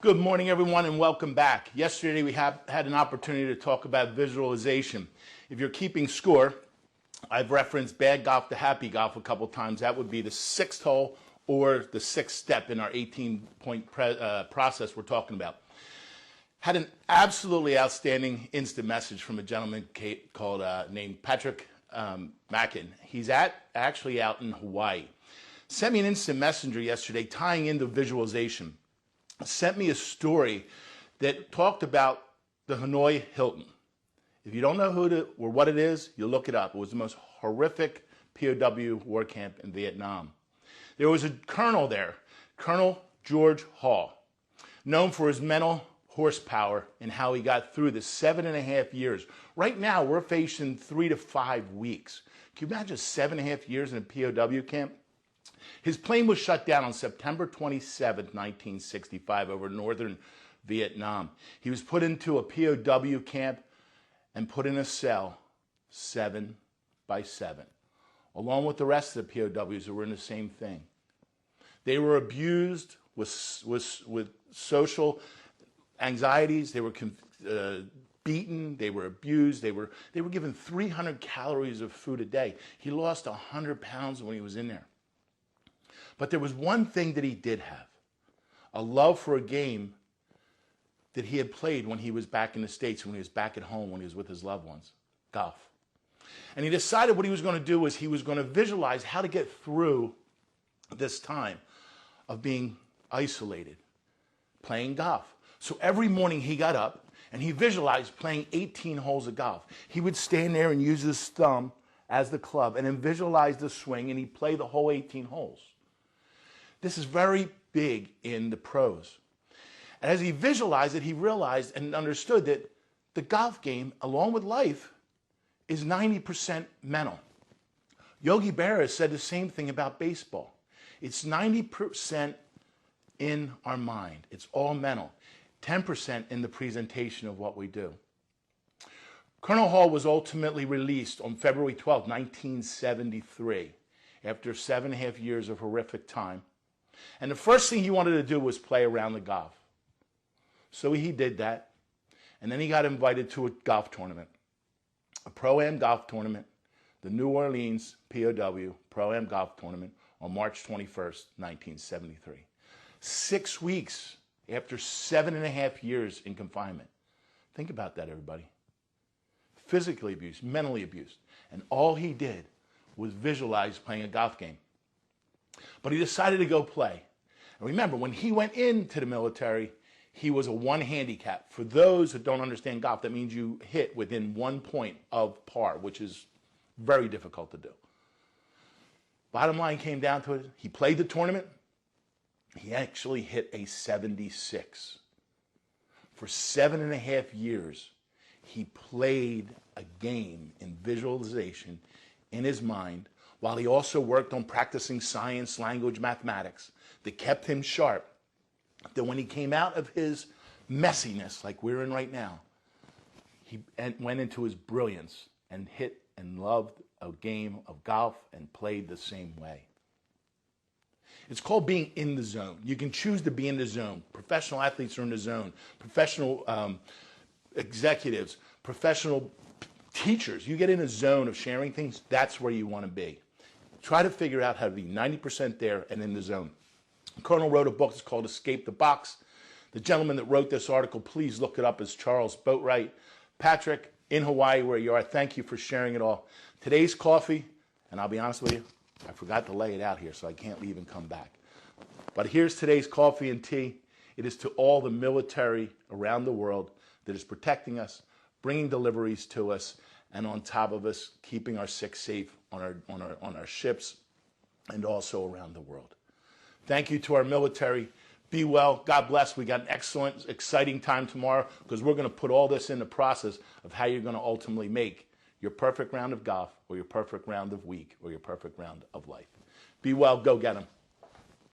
Good morning, everyone, and welcome back. Yesterday, we had an opportunity to talk about visualization. If you're keeping score, I've referenced bad golf to happy golf a couple times. That would be the sixth hole or the sixth step in our 18-point process we're talking about. Had an absolutely outstanding instant message from a gentleman named Patrick Mackin. He's actually out in Hawaii. Sent me an instant messenger yesterday tying into visualization. Sent me a story that talked about the Hanoi Hilton. If you don't know or what it is, you look it up. It was the most horrific POW war camp in Vietnam. There was a colonel there, Colonel George Hall, known for his mental horsepower and how he got through the 7.5 years. Right now, we're facing 3 to 5 weeks. Can you imagine 7.5 years in a POW camp? His plane was shut down on September 27, 1965, over northern Vietnam. He was put into a POW camp and put in a cell 7 by 7, along with the rest of the POWs who were in the same thing. They were abused with social anxieties. They were beaten. They were abused. They were given 300 calories of food a day. He lost 100 pounds when he was in there. But there was one thing that he did have, a love for a game that he had played when he was back in the States, when he was back at home, when he was with his loved ones, golf. And he decided what he was going to do was he was going to visualize how to get through this time of being isolated, playing golf. So every morning he got up and he visualized playing 18 holes of golf. He would stand there and use his thumb as the club and then visualize the swing, and he'd play the whole 18 holes. This is very big in the pros. And as he visualized it, he realized and understood that the golf game, along with life, is 90% mental. Yogi Berra said the same thing about baseball. It's 90% in our mind. It's all mental. 10% in the presentation of what we do. Colonel Hall was ultimately released on February 12, 1973, after 7.5 years of horrific time. And the first thing he wanted to do was play around the golf. So he did that. And then he got invited to a golf tournament, a Pro-Am golf tournament, the New Orleans POW Pro-Am golf tournament on March 21st, 1973. 6 weeks after 7.5 years in confinement. Think about that, everybody. Physically abused, mentally abused. And all he did was visualize playing a golf game. But he decided to go play. And remember, when he went into the military, he was a 1 handicap. For those who don't understand golf, that means you hit within 1 point of par, which is very difficult to do. Bottom line came down to it. He played the tournament. He actually hit a 76. For 7.5 years, he played a game in visualization in his mind, while he also worked on practicing science, language, mathematics that kept him sharp, that when he came out of his messiness, like we're in right now, he went into his brilliance and hit and loved a game of golf and played the same way. It's called being in the zone. You can choose to be in the zone. Professional athletes are in the zone. Professional executives, professional teachers, you get in a zone of sharing things, that's where you want to be. Try to figure out how to be 90% there and in the zone. Colonel wrote a book, it's called Escape the Box. The gentleman that wrote this article, please look it up, is Charles Boatwright. Patrick, in Hawaii where you are, thank you for sharing it all. Today's coffee, and I'll be honest with you, I forgot to lay it out here, so I can't leave and come back. But here's today's coffee and tea. It is to all the military around the world that is protecting us, bringing deliveries to us, and on top of us, keeping our sick safe on our ships and also around the world. Thank you to our military. Be well. God bless. We got an excellent, exciting time tomorrow because we're going to put all this in the process of how you're going to ultimately make your perfect round of golf or your perfect round of week or your perfect round of life. Be well. Go get them.